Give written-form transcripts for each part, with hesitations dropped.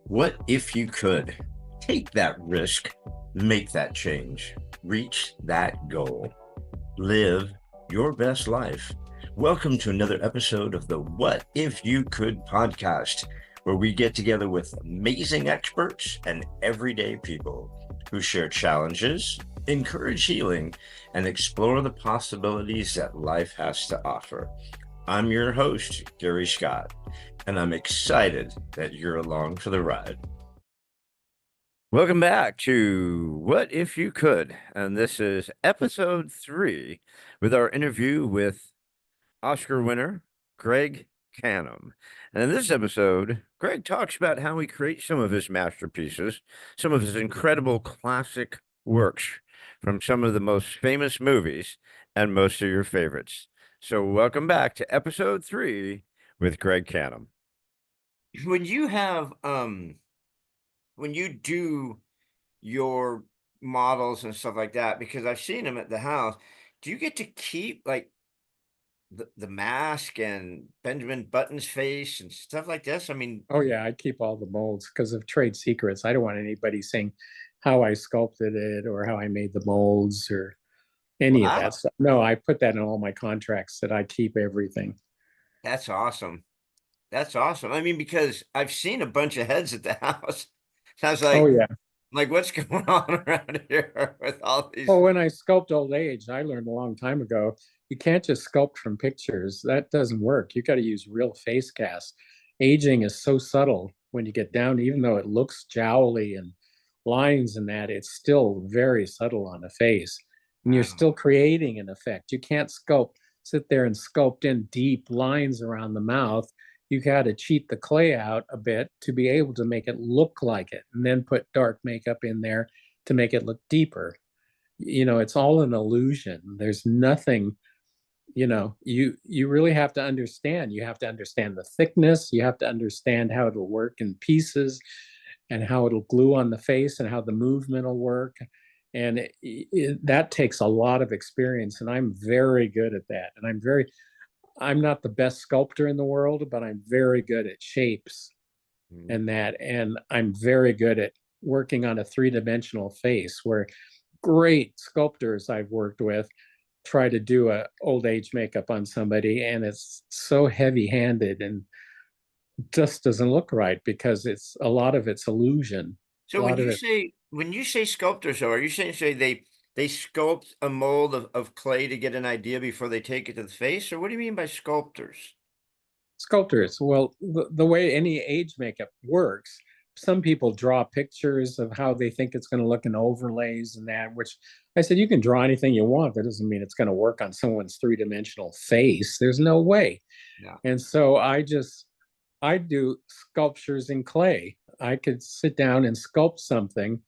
What if you could take that risk, make that change, reach that goal, live your best life? Welcome to another episode of the What If You Could podcast, where we get together with amazing experts and everyday people who share challenges, encourage healing, and explore the possibilities that life has to offer. I'm your host, Gary Scott, and I'm excited that you're along for the ride. Welcome back to What If You Could, and this is episode 3 with our interview with Oscar winner Greg Cannom. And in this episode, Greg talks about how he creates some of his masterpieces, some of his incredible classic works from some of the most famous movies and most of your favorites. So welcome back to episode 3 with Greg Cannom. When you have when you do your models and stuff like that, because I've seen them at the house, do you get to keep like the mask and Benjamin Button's face and stuff like this? I mean, Oh yeah, I keep all the molds because of trade secrets. I don't want anybody saying how I sculpted it or how I made the molds or any of that wow, stuff. No, I put that in all my contracts that I keep everything. that's awesome. That's awesome. I mean, because I've seen a bunch of heads at the house. I was Oh like, yeah. what's going on around here with all these? Well, when I sculpt old age, I learned a long time ago, you can't just sculpt from pictures. That doesn't work. You got to use real face casts. Aging is so subtle when you get down, even though it looks jowly and lines and that, it's still very subtle on the face. And you're Wow. still creating an effect. You can't sit there and sculpt in deep lines around the mouth. You got to cheat the clay out a bit to be able to make it look like it, and then put dark makeup in there to make it look deeper. It's all an illusion. There's nothing. You really have to understand. You have to understand the thickness. You have to understand how it'll work in pieces and how it'll glue on the face and how the movement will work. And that takes a lot of experience, and I'm very good at that. And I'm not the best sculptor in the world, but I'm very good at shapes Mm. and that. And I'm very good at working on a three-dimensional face, where great sculptors I've worked with try to do a old age makeup on somebody, and it's so heavy-handed and just doesn't look right because it's a lot of it's illusion. A So lot of it. when you say sculptors, so are you saying they sculpt a mold of clay to get an idea before they take it to the face, or what do you mean by sculptors? Sculptors, well, the way any age makeup works, some people draw pictures of how they think it's going to look in overlays and that, which I said, you can draw anything you want. That doesn't mean it's going to work on someone's three-dimensional face. There's no way. Yeah. And so I do sculptures in clay. I could sit down and sculpt something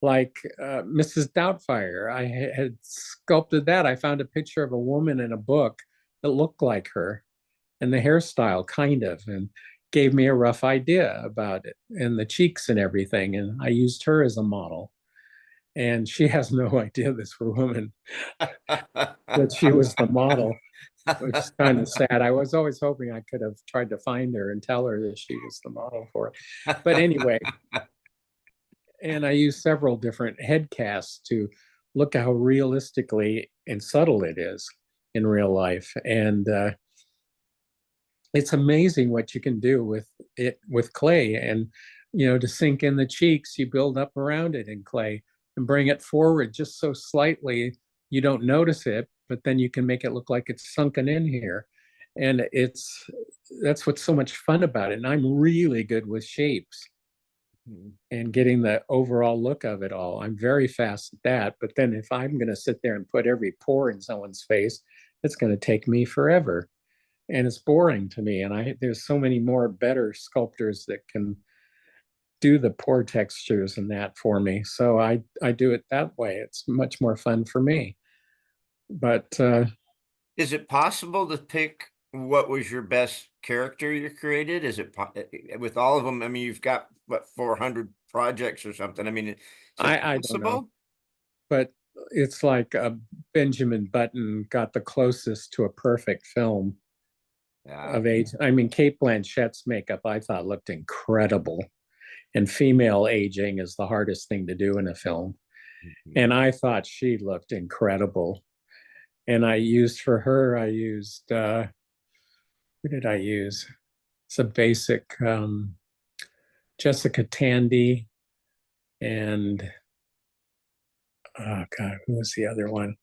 like Mrs. Doubtfire. I had sculpted that. I found a picture of a woman in a book that looked like her, and the hairstyle kind of, and gave me a rough idea about it and the cheeks and everything. And I used her as a model. And she has no idea, this woman, that she was the model, which is kind of sad. I was always hoping I could have tried to find her and tell her that she was the model for it. But anyway, and I used several different head casts to look how realistically and subtle it is in real life. And it's amazing what you can do with it with clay. And to sink in the cheeks, you build up around it in clay and bring it forward just so slightly you don't notice it, but then you can make it look like it's sunken in here. And that's what's so much fun about it. And I'm really good with shapes and getting the overall look of it all. I'm very fast at that. But then if I'm going to sit there and put every pore in someone's face, it's going to take me forever, and it's boring to me. And there's so many more better sculptors that can do the pore textures and that for me. So I do it that way. It's much more fun for me. But Is it possible to pick what was your best character you created? With all of them? I mean, you've got what, 400 projects or something. I mean, is it I don't know. possible? But it's like Benjamin Button got the closest to a perfect film Yeah. of age. I mean, Kate Blanchett's makeup I thought looked incredible. And female aging is the hardest thing to do in a film. Mhm. And I thought she looked incredible. And I used for her, I used, who did I use? It's a basic Jessica Tandy and, oh God, who was the other one?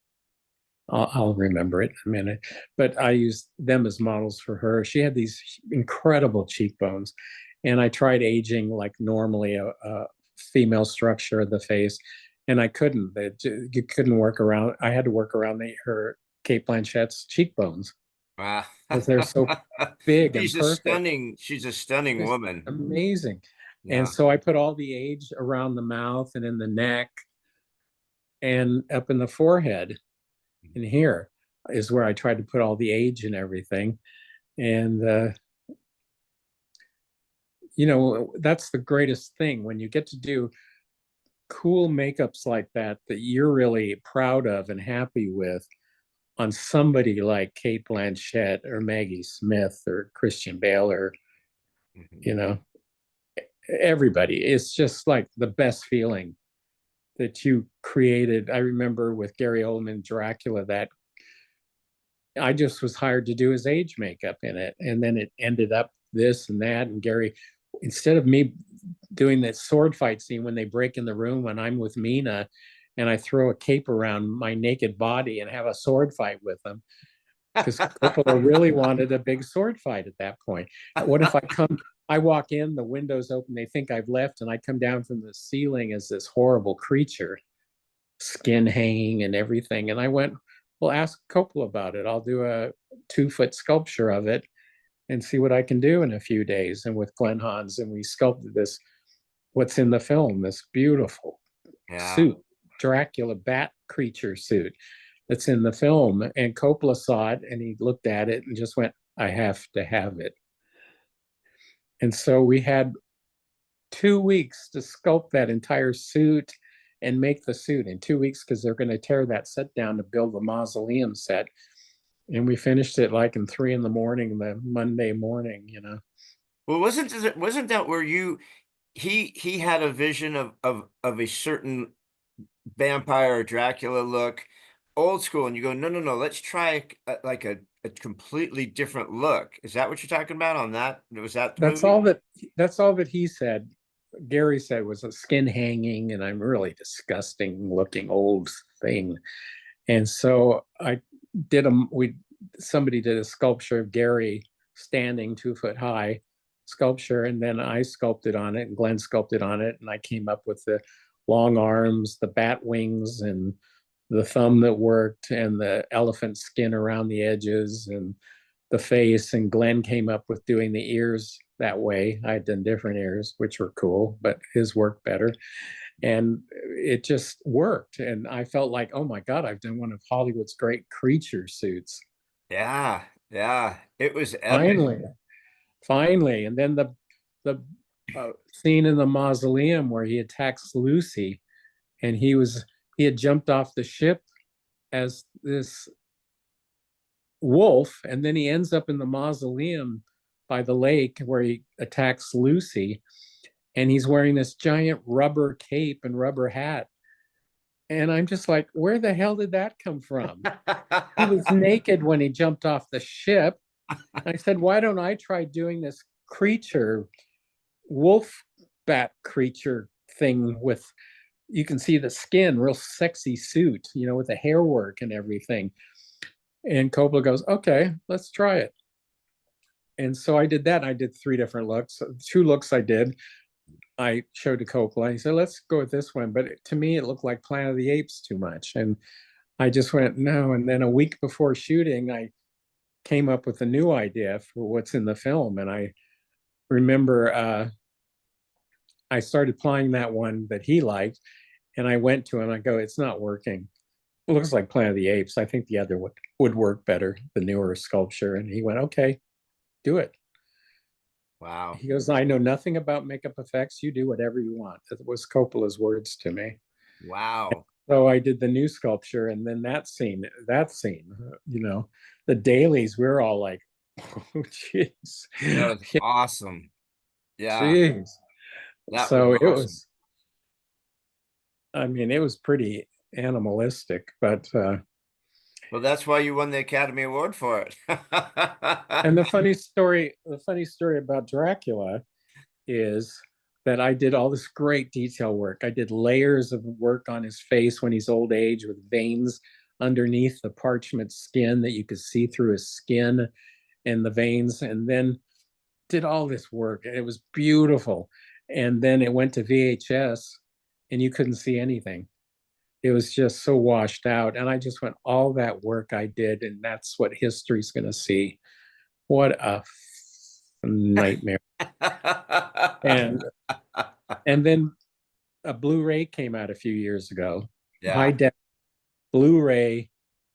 I'll remember it in a minute. But I used them as models for her. She had these incredible cheekbones. And I tried aging like normally a female structure of the face. And I couldn't. You couldn't work around. I had to work around her Kate Blanchett's cheekbones Wow. because they're so big and perfect. She's a stunning Just woman. amazing. And Yeah. so I put all the age around the mouth and in the neck and up in the forehead. And here is where I tried to put all the age and everything. And, that's the greatest thing when you get to do cool makeups like that you're really proud of and happy with on somebody like Kate Blanchett or Maggie Smith or Christian Bale or, Mhm. you know, everybody. It's just like the best feeling that you created. I remember with Gary Oldman, Dracula, that I just was hired to do his age makeup in it. And then it ended up this and that. And Gary, instead of me doing that sword fight scene when they break in the room when I'm with Mina and I throw a cape around my naked body and have a sword fight with them, because Coppola really wanted a big sword fight at that point. What if I walk in, the windows open, they think I've left, and I come down from the ceiling as this horrible creature, skin hanging and everything. And I went, well, ask Coppola about it. I'll do a 2-foot sculpture of it and see what I can do in a few days. And with Glenn Hans, and we sculpted this, what's in the film, this beautiful Yeah. suit, Dracula bat creature suit that's in the film. And Coppola saw it and he looked at it and just went, I have to have it. And so we had 2 weeks to sculpt that entire suit and make the suit in 2 weeks because they're going to tear that set down to build the mausoleum set. And we finished it like in 3 in the morning, the Monday morning. Well, wasn't that where he had a vision of a certain vampire or Dracula look, old school, and you go, no, no, no, let's try like a completely different look. Is that what you're talking about on that? Was that the That's movie? all that he said. Gary said was a skin hanging, and I'm really disgusting looking old thing. And so I did a we somebody did a sculpture of Gary standing 2 foot high sculpture, and then I sculpted on it, and Glenn sculpted on it, and I came up with the long arms, the bat wings, and the thumb that worked, and the elephant skin around the edges, and the face. And Glenn came up with doing the ears that way. I had done different ears, which were cool, but his worked better. And it just worked. And I felt like, oh my God, I've done one of Hollywood's great creature suits. Yeah, yeah, it was epic. Finally, finally. And then the scene in the mausoleum where he attacks Lucy, and he had jumped off the ship as this wolf, and then he ends up in the mausoleum by the lake where he attacks Lucy, and he's wearing this giant rubber cape and rubber hat. And I'm just like, where the hell did that come from? He was naked when he jumped off the ship. I said, why don't I try doing this creature, wolf bat creature thing with, you can see the skin, real sexy suit, with the hair work and everything. And Coppola goes, okay, let's try it. And so I did that. I did 3 different looks. 2 looks I did. I showed to Coppola. He said, let's go with this one. But to me, it looked like Planet of the Apes too much. And I just went, no. And then a week before shooting, I came up with a new idea for what's in the film. And I remember I started playing that one that he liked. And I went to him, I go, it's not working. It looks like Planet of the Apes. I think the other would work better, the newer sculpture. And he went, okay, do it. Wow. He goes, I know nothing about makeup effects. You do whatever you want. That was Coppola's words to me. Wow. So I did the new sculpture, and then the dailies, we're all like, oh, jeez, That was yeah, awesome. Yeah. jeez. That was So it awesome. was, I mean, it was pretty animalistic, but Well, that's why you won the Academy Award for it. and the funny story about Dracula is that I did all this great detail work. I did layers of work on his face when he's old age with veins underneath the parchment skin that you could see through his skin and the veins, and then did all this work. And it was beautiful. And then it went to VHS and you couldn't see anything. It was just so washed out. And I just went, all that work I did, and that's what history's going to see. What a nightmare. And and then a Blu-ray came out a few years ago. High Yeah. def Blu-ray,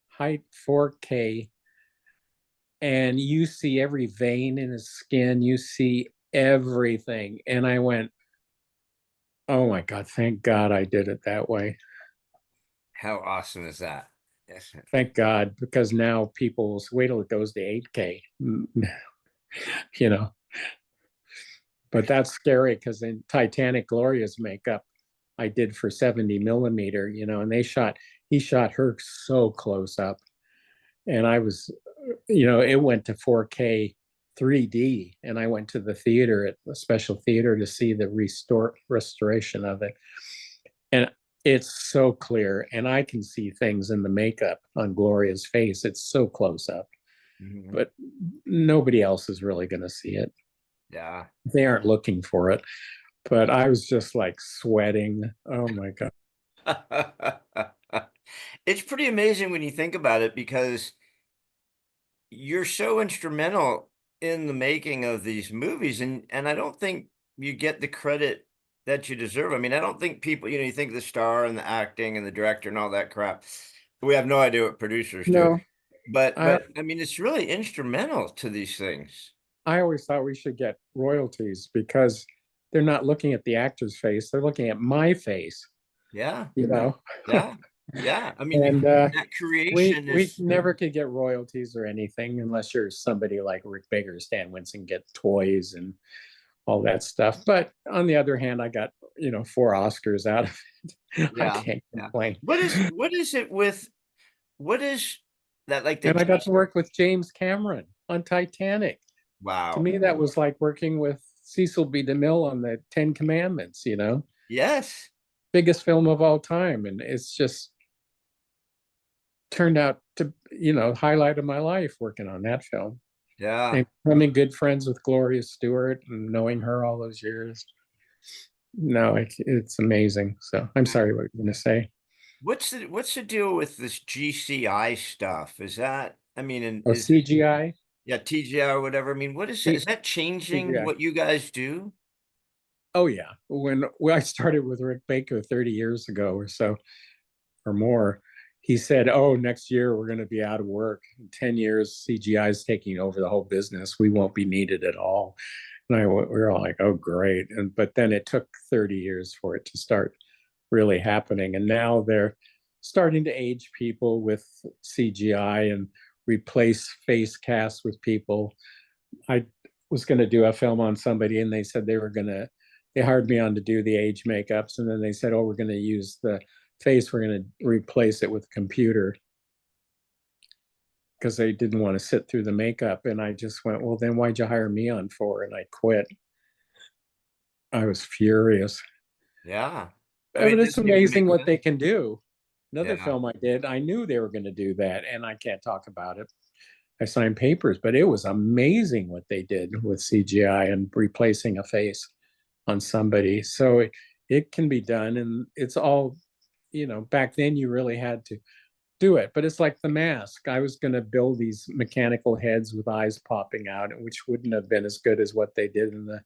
high 4K, and you see every vein in his skin, you see everything. And I went, oh my God, thank God I did it that way. How awesome is that? Yes. Thank God, because now people will wait till it goes to 8K, you know. But that's scary because in Titanic, Gloria's makeup I did for 70 millimeter, and he shot her so close up. And I was, it went to 4K 3D, and I went to the theater at a special theater to see the restoration of it. And it's so clear, and I can see things in the makeup on Gloria's face. It's so close up, but nobody else is really going to see it. Yeah. They aren't looking for it. But I was just like sweating. Oh my God. It's pretty amazing when you think about it because you're so instrumental in the making of these movies, and I don't think you get the credit that you deserve. I mean, I don't think people, you think the star and the acting and the director and all that crap. We have no idea what producers do. No, But I mean, it's really instrumental to these things. I always thought we should get royalties because they're not looking at the actor's face, they're looking at my face, Yeah. you know. Yeah. Yeah. I mean, And that we creation we is, never could get royalties or anything unless you're somebody like Rick Baker, Stan Winston, get toys and all that stuff. But on the other hand, I got 4 Oscars out of it. I yeah. can't Yeah. complain. What is it with, what is that like the And I got to work with James Cameron on Titanic. To wow. me, that was like working with Cecil B. DeMille on the Ten Commandments, Yes. biggest film of all time. And it's just turned out to, highlight of my life working on that film. Yeah. And becoming good friends with Gloria Stewart and knowing her all those years. No, it's amazing. So I'm sorry, what you're going to say? What's the deal with this GCI stuff? Is that, I mean, and Oh, is, CGI? yeah, TGI or whatever. I mean, what is that? Is that changing CGI. what you guys do? Oh, yeah. When I started with Rick Baker 30 years ago or so, or more, he said, "Oh, next year we're going to be out of work. In 10 years, CGI is taking over the whole business. We won't be needed at all." And we were all like, "Oh, great!" But then it took 30 years for it to start really happening, and now they're starting to age people with CGI and replace face casts with people. I was going to do a film on somebody, and they said they hired me on to do the age makeups, and then they said, "Oh, we're going to use the face, we're going to replace it with a computer," because they didn't want to sit through the makeup. And I just went, well, then why'd you hire me on for? And I quit. I was furious. Yeah. I mean, But it it's doesn't even amazing make what sense. they can do. Another Yeah. film I did, I knew they were going to do that, and I can't talk about it. I signed papers, but it was amazing what they did with CGI and replacing a face on somebody. So it can be done, and it's all, back then you really had to do it. But it's like The Mask. I was going to build these mechanical heads with eyes popping out, which wouldn't have been as good as what they did in the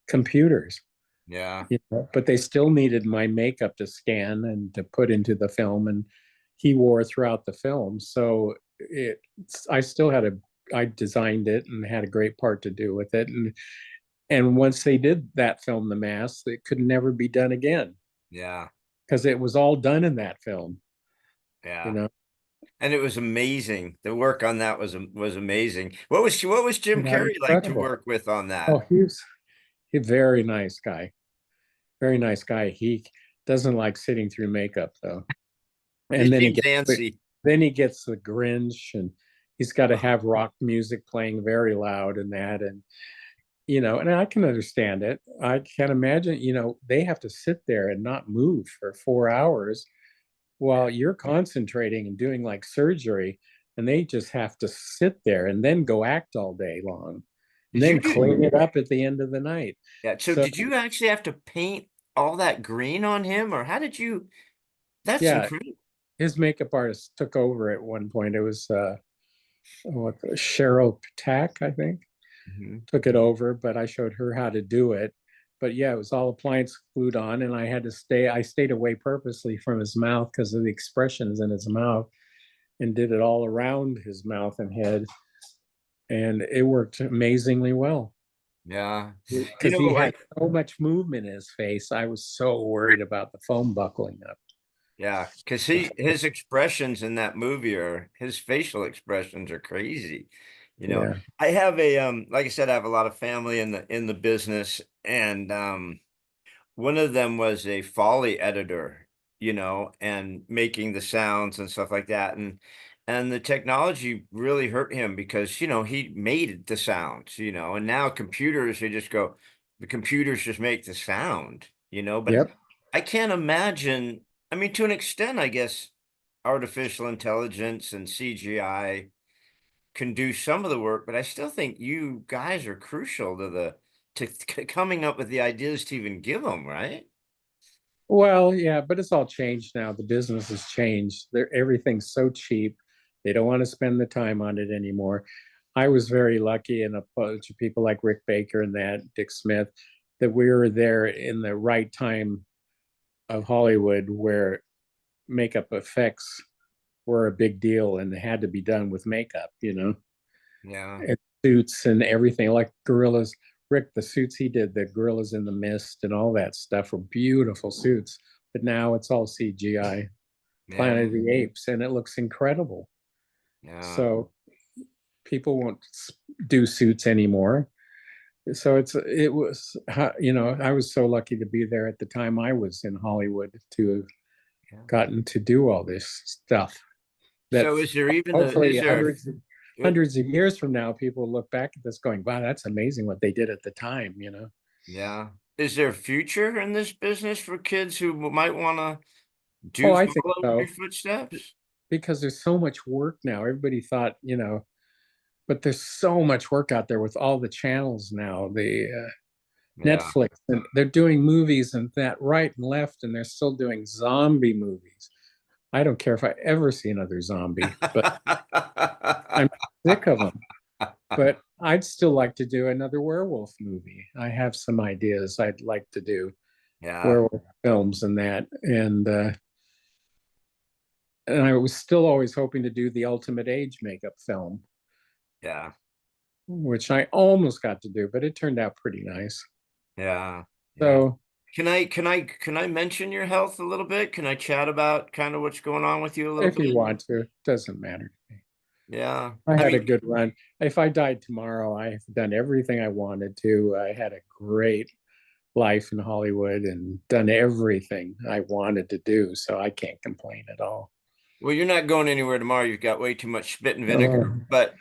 computers. Yeah. But they still needed my makeup to scan and to put into the film, and he wore throughout the film. So I still I designed it and had a great part to do with it. And once they did that film, The Mask, it could never be done again Yeah. because it was all done in that film. You Yeah. know, And it was amazing. The work on that was amazing. What was Jim yeah, Carrey like to incredible. work with on Oh, that? he was a very nice guy. Very nice guy. He doesn't like sitting through makeup though. He And seems antsy. then he gets the Grinch, and he's got to have rock music playing very loud and that. And and I can understand it. I can imagine, they have to sit there and not move for 4 hours while you're concentrating and doing like surgery, and they just have to sit there and then go act all day long and Did you then do? clean it up at the end of the night. Yeah. So So did you actually have to paint all that green on him, or how did you? That's yeah, incredible. his makeup artist took over at one point. It was Cheryl Patak, I think, Mhm. took it over, but I showed her how to do it. But yeah, it was all appliance glued on, and I stayed away purposely from his mouth because of the expressions in his mouth, and did it all around his mouth and head. And it worked amazingly well Yeah. You because he know, had like, so much movement in his face. I was so worried about the foam buckling up. yeah, because his expressions in that movie are his facial expressions are crazy. You know, Yeah. I have a like I said, I have a lot of family in the business, and one of them was a Foley editor, and making the sounds and stuff like that. And the technology really hurt him because, he made the sounds, and now computers, the computers just make the sound, but Yep. I can't imagine. I mean, to an extent, I guess artificial intelligence and CGI can do some of the work, but I still think you guys are crucial to coming up with the ideas to even give them, right? Well, yeah, but it's all changed now. The business has changed. Everything's so cheap. They don't want to spend the time on it anymore. I was very lucky, and a bunch of people like Rick Baker and that Dick Smith, that we were there in the right time of Hollywood where makeup effects were a big deal and they had to be done with makeup, Yeah. and suits and everything like gorillas. Rick, the suits he did, the gorillas in the mist and all that stuff were beautiful suits. But now it's all CGI, Yeah. Planet of the Apes, and it looks incredible. Yeah. So people won't do suits anymore. So it was, I was so lucky to be there at the time I was in Hollywood to have Yeah. gotten to do all this stuff that So is there even hopefully is there hundreds of years from now, people look back at this going, wow, that's amazing what they did at the time. yeah. Is there a future in this business for kids who might want to Oh, do I think follow in your so, footsteps? because there's so much work now. Everybody thought, but there's so much work out there with all the channels now, the Yeah. Netflix, and they're doing movies and that right and left, and they're still doing zombie movies. I don't care if I ever see another zombie, but I'm sick of them. But I'd still like to do another werewolf movie. I have some ideas I'd like to do, Yeah. werewolf films and that. And I was still always hoping to do the Ultimate Age makeup film, Yeah. which I almost got to do, but it turned out pretty nice. Yeah. Yeah. So Can I mention your health a little bit? Can I chat about kind of what's going on with you a little if you bit? want to, it doesn't matter to me. Yeah. I I had a mean, good run. If I died tomorrow, I've done everything I wanted to. I had a great life in Hollywood and done everything I wanted to do. So I can't complain at all. well, you're not going anywhere tomorrow. You've got way too much spit and vinegar. Oh, But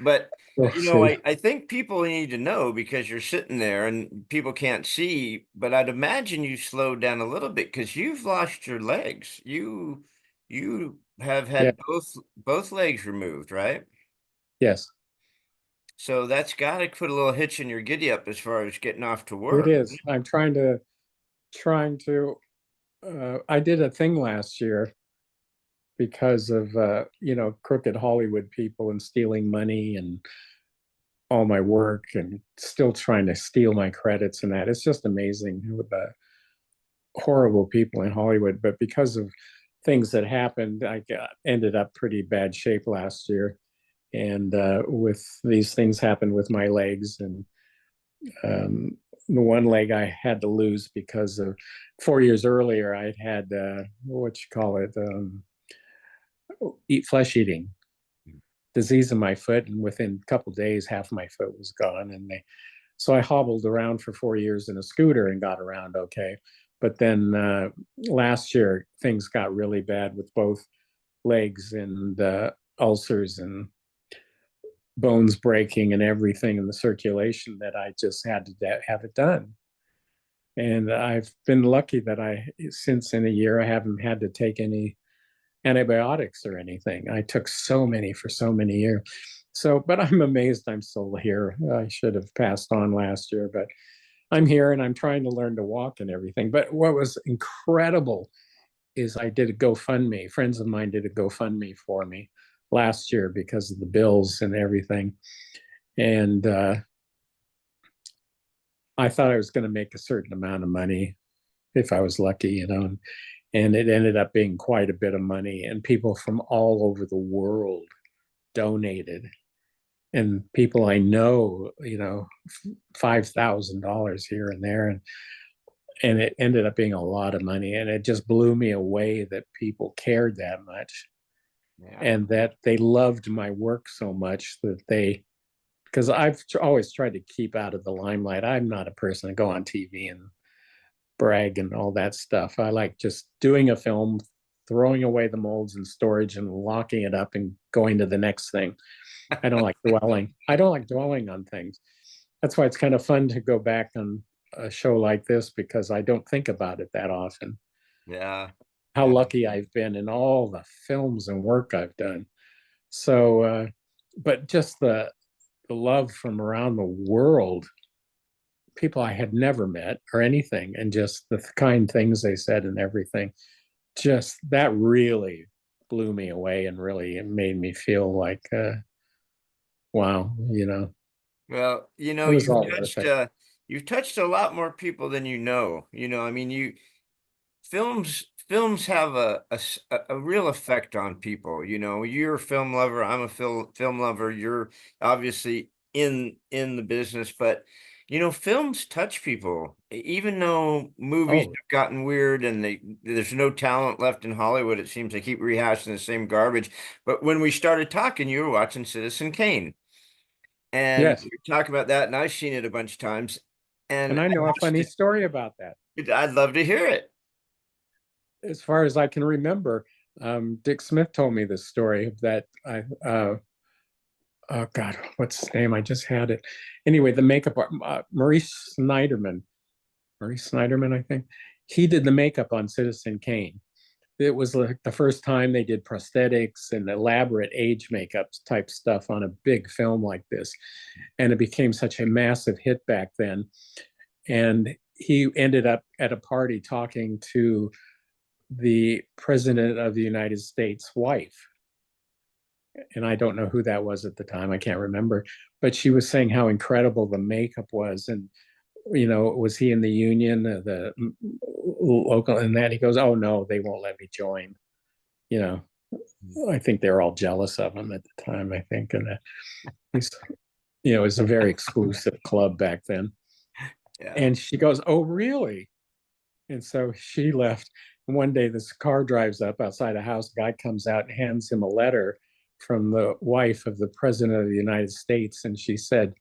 we'll see. I think people need to know because you're sitting there and people can't see, but I'd imagine you slowed down a little bit because you've lost your legs. You have Yeah. had both legs removed, right? Yes, So that's got to put a little hitch in your giddy up as far as getting off to it work. is. I'm trying to. I did a thing last year because of crooked Hollywood people and stealing money and all my work and still trying to steal my credits and that. It's just amazing with the horrible people in Hollywood. But because of things that happened, ended up pretty bad shape last year. And with these things happened with my legs, and um, the one leg I had to lose because of 4 years earlier I'd had what you call it, eat flesh eating disease in my foot, and within a couple of days half my foot was gone. And so I hobbled around for 4 years in a scooter and got around okay. But then last year, things got really bad with both legs and ulcers and bones breaking and everything in the circulation that I just had to have it done. And I've been lucky that since in a year, I haven't had to take any antibiotics or anything. I took so many for so many years. So, but I'm amazed I'm still here. I should have passed on last year, but I'm here and I'm trying to learn to walk and everything. But what was incredible is I did a GoFundMe. Friends of mine did a GoFundMe for me last year because of the bills and everything. And I thought I was going to make a certain amount of money if I was lucky, you know, and it ended up being quite a bit of money. And people from all over the world donated. And people I know, you know, $5,000 here and there. And it ended up being a lot of money. And it just blew me away that people cared that much. Yeah. And that they loved my work so much that because I've always tried to keep out of the limelight. I'm not a person to go on TV and brag and all that stuff. I like just doing a film, throwing away the molds in storage and locking it up and going to the next thing. I don't like dwelling. I don't like dwelling on things. That's why it's kind of fun to go back on a show like this, because I don't think about it that often. Yeah. How lucky I've been in all the films and work I've done. So, but just the love from around the world, people I had never met or anything, and just the kind things they said and everything, just that really blew me away and really made me feel like, wow, you know. Well, you know, you've touched a lot more people than you know. You know, I mean, films have a real effect on people. You know, you're a film lover, I'm a film lover. You're obviously in the business, but you know, films touch people. Even though movies have gotten weird and there's no talent left in Hollywood, it seems they keep rehashing the same garbage. But when we started talking, you were watching Citizen Kane. And yes, we talk about that, and I've seen it a bunch of times. And I know a funny story about that. I'd love to hear it. As far as I can remember, Dick Smith told me this story that oh God, what's his name? I just had it. Anyway, the makeup, Maurice Snyderman, I think. He did the makeup on Citizen Kane. It was like the first time they did prosthetics and elaborate age makeup type stuff on a big film like this. And it became such a massive hit back then. And he ended up at a party talking to the president of the United States' wife. And I don't know who that was at the time. I can't remember. But she was saying how incredible the makeup was. And, you know, was he in the union, the local, and that? He goes, oh, no, they won't let me join. You know, I think they're all jealous of him at the time, I think. And he's, you know, it was a very exclusive club back then. Yeah. And she goes, oh, really? And so she left. And one day this car drives up outside a house. The guy comes out and hands him a letter from the wife of the president of the United States. And she said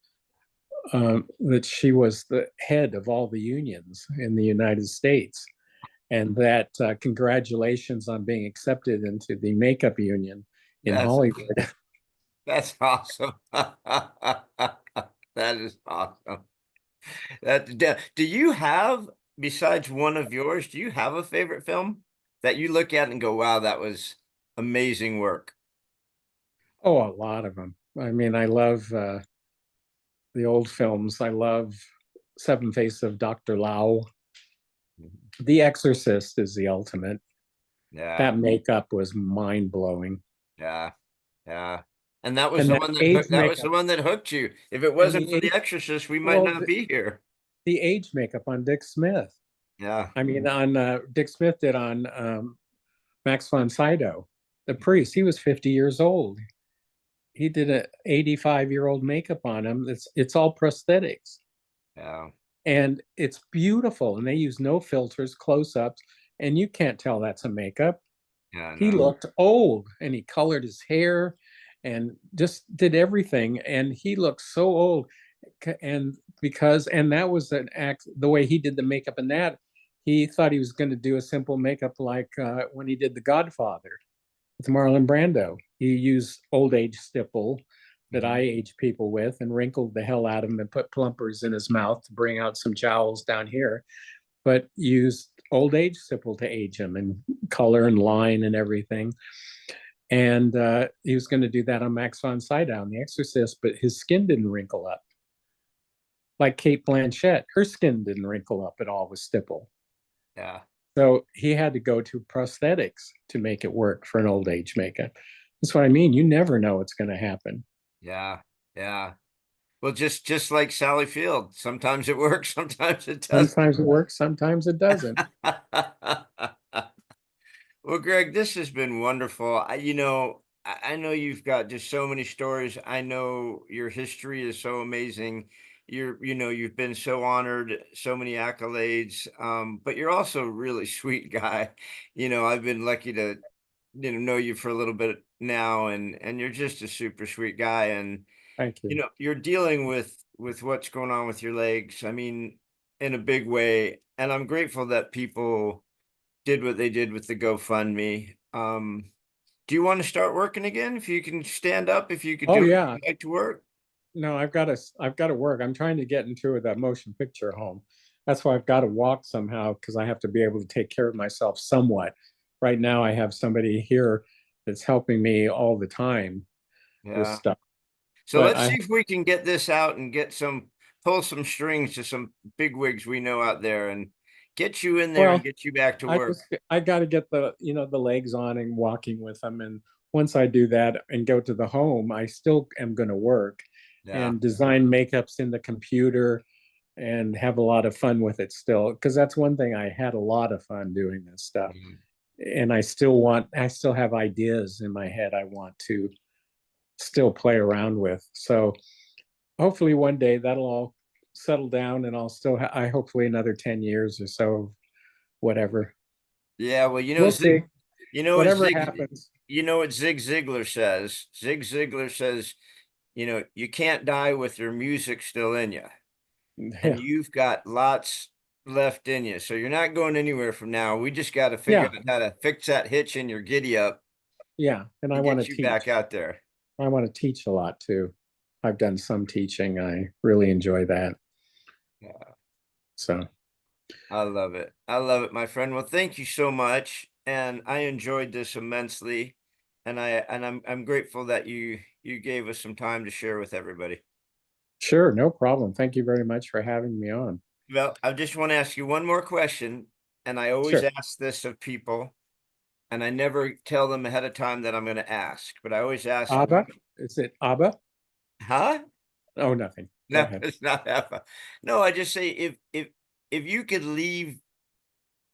that she was the head of all the unions in the United States. And that congratulations on being accepted into the makeup union in Hollywood. That's awesome. That is awesome. Do you have, besides one of yours, do you have a favorite film that you look at and go, wow, that was amazing work? Oh, a lot of them. I mean, I love the old films. I love Seven Faces of Dr. Lao. The Exorcist is the ultimate. Yeah. That makeup was mind-blowing. Yeah. Yeah. And that was the one that was the one that hooked you. If it wasn't for The Exorcist, we might not be here. The age makeup on Dick Smith. Yeah. I mean, on Dick Smith did on Max von Sydow, the priest. He was 50 years old. He did an 85-year-old makeup on him. It's all prosthetics. Yeah. And it's beautiful. And they use no filters, close-ups, and you can't tell that's a makeup. Yeah, no. He looked old, and he colored his hair and just did everything. And he looked so old. And that was an act, the way he did the makeup in that, he thought he was going to do a simple makeup like when he did The Godfather with Marlon Brando. He used old age stipple that I age people with and wrinkled the hell out of him and put plumpers in his mouth to bring out some jowls down here, but used old age stipple to age him and color and line and everything. And he was going to do that on Max von Sydow on The Exorcist, but his skin didn't wrinkle up. Like Kate Blanchett, her skin didn't wrinkle up at all with stipple. Yeah. So he had to go to prosthetics to make it work for an old age makeup. That's what I mean. You never know what's going to happen. Yeah. Yeah. Well, just like Sally Field, sometimes it works, sometimes it doesn't. Sometimes it works, sometimes it doesn't. Well, Greg, this has been wonderful. I know you've got just so many stories. I know your history is so amazing. You've been so honored, so many accolades. But you're also a really sweet guy. I've been lucky to, know you for a little bit now, and you're just a super sweet guy. And Thank you. you're dealing with what's going on with your legs. I mean, in a big way. And I'm grateful that people did what they did with the GoFundMe. Do you want to start working again? If you can stand up, if you could Oh do it, yeah. you'd like to work. No, I've got to work. I'm trying to get into the motion picture home. That's why I've got to walk somehow because I have to be able to take care of myself somewhat. Right now I have somebody here that's helping me all the time with Yeah. stuff. So But let's see if we can get this out and pull some strings to some big wigs we know out there and get you in there and well, get you back to work. I got to get the legs on and walking with them. And once I do that and go to the home, I still am going to work Yeah. and design makeups in the computer and have a lot of fun with it still. Because that's one thing I had a lot of fun doing this stuff. And I still have ideas in my head I want to still play around with. So hopefully one day that'll all settle down and I'll still, I hopefully another 10 years or so, whatever. Yeah. Well, We'll see. Whatever Zig, happens. what Zig Ziglar says. Zig Ziglar says, you can't die with your music still in you. And Yeah. you've got lots left in you. So you're not going anywhere from now. We just got to figure Yeah. out how to fix that hitch in your giddy up Yeah. And I and want to get you back teach. out there. I want to teach a lot too. I've done some teaching. I really enjoy that. Yeah, So I love it. I love it, my friend. Well, thank you so much. And I enjoyed this immensely. And I'm grateful that you gave us some time to share with everybody. sure, no problem. Thank you very much for having me on. Well, I just want to ask you one more question. And I always Sure. ask this of people, and I never tell them ahead of time that I'm going to ask, but I always ask, Abba? Is it Abba? huh? Oh, nothing. Go No, ahead. it's not that. No, I just say if you could leave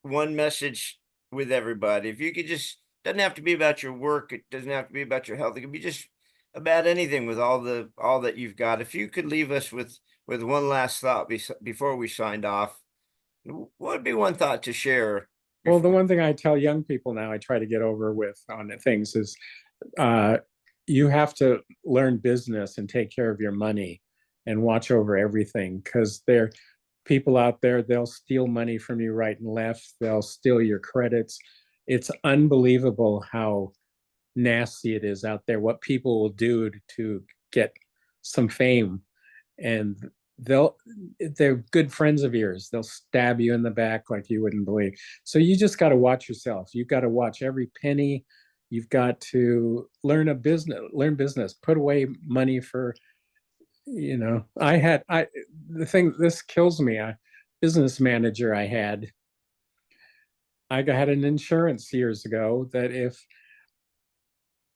one message with everybody, if you could just doesn't have to be about your work, it doesn't have to be about your health, it could be just about anything with all that you've got. If you could leave us with one last thought before we signed off, what would be one thought to share Well, the before? one thing I tell young people now, I try to get over with on things is uh, you have to learn business and take care of your money and watch over everything because there are people out there, they'll steal money from you right and left. They'll steal your credits. It's unbelievable how nasty it is out there, what people will do to get some fame. And they'll they're good friends of yours. They'll stab you in the back like you wouldn't believe. So you just got to watch yourself. You've got to watch every penny. You've got to learn business, put away money for, the thing, this kills me. A business manager I had an insurance years ago that if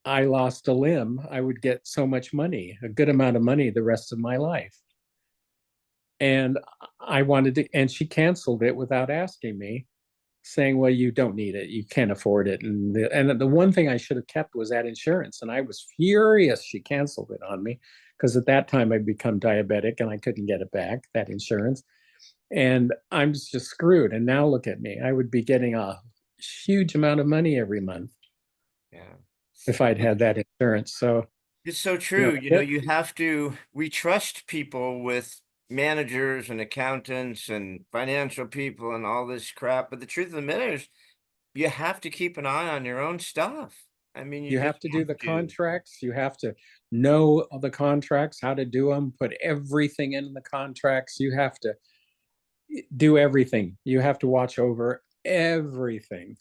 I lost a limb, I would get so much money, a good amount of money the rest of my life. And I wanted to, and she canceled it without asking me, saying, "Well, you don't need it, you can't afford it." And the one thing I should have kept was that insurance. And I was furious she canceled it on me because at that time I'd become diabetic and I couldn't get it back, that insurance. And I'm just screwed. And now look at me. I would be getting a huge amount of money every month Yeah. if I'd had that insurance. So, It's so true. yeah, We trust people with managers and accountants and financial people and all this crap. But the truth of the matter is, you have to keep an eye on your own stuff. I mean, You just have to do the have to. contracts. You have to know the contracts, how to do them, put everything in the contracts. You have to do everything. You have to watch over everything.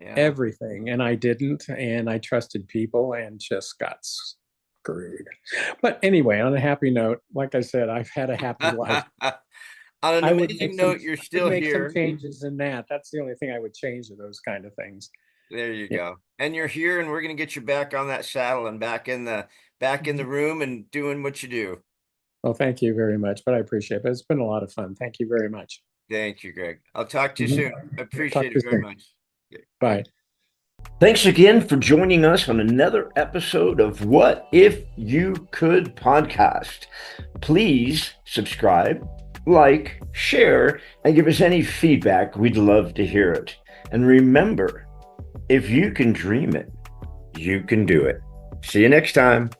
Yeah. Everything. And I didn't, and I trusted people and just got screwed. But anyway, on a happy note, like I said, I've had a happy life. On an I would amazing make some, note, you're still make some here. changes in that. That's the only thing I would change of those kind of things. There you Yeah. go. And you're here, and we're going to get you back on that saddle and back in the room and doing what you do. Well, thank you very much, but I appreciate it. But it's been a lot of fun. Thank you very much. Thank you, Greg. I'll talk to you soon. I appreciate it very much. Bye. Thanks again for joining us on another episode of What If You Could podcast. Please subscribe, like, share, and give us any feedback. We'd love to hear it. And remember, if you can dream it, you can do it. See you next time.